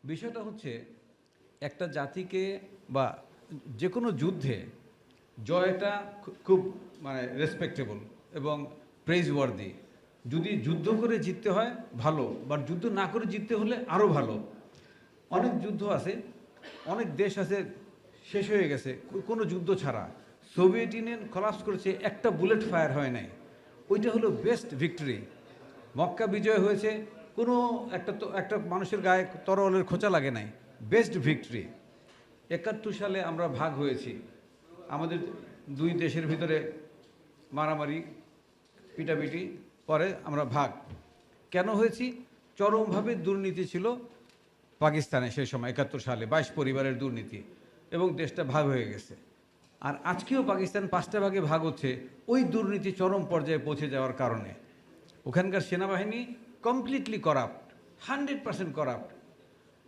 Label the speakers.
Speaker 1: বিষয়টা হচ্ছে একটা জাতিকে বা যে কোনো যুদ্ধে জয়টা খুব মানে রেসপেক্টেবল এবং প্রেজ ওয়ার্দি। যদি যুদ্ধ করে জিততে হয় ভালো, বা যুদ্ধ না করে জিততে হলে আরও ভালো। অনেক যুদ্ধ আছে, অনেক দেশ আছে শেষ হয়ে গেছে কোনো যুদ্ধ ছাড়া। সোভিয়েত ইউনিয়ন কলাপস করেছে, একটা বুলেট ফায়ার হয় নাই। ওইটা হলো বেস্ট ভিক্টরি। মক্কা বিজয় হয়েছে, কোনো একটা মানুষের গায়ে তরোয়ালের খোঁচা লাগে নাই, বেস্ট ভিক্টরি। 71 সালে আমরা ভাগ হয়েছি, আমাদের দুই দেশের ভিতরে মারামারি পিটাপিটি পরে আমরা ভাগ কেন হয়েছি? চরমভাবে দুর্নীতি ছিল পাকিস্তানে সেই সময় 71 সালে, 22 পরিবারের দুর্নীতি, এবং দেশটা ভাগ হয়ে গেছে। আর আজকেও পাকিস্তান 5টা ভাগে ভাগ হচ্ছে ওই দুর্নীতি চরম পর্যায়ে পৌঁছে যাওয়ার কারণে। ওখানকার সেনাবাহিনী কমপ্লিটলি করাপ্ট, 100% করাপ্ট।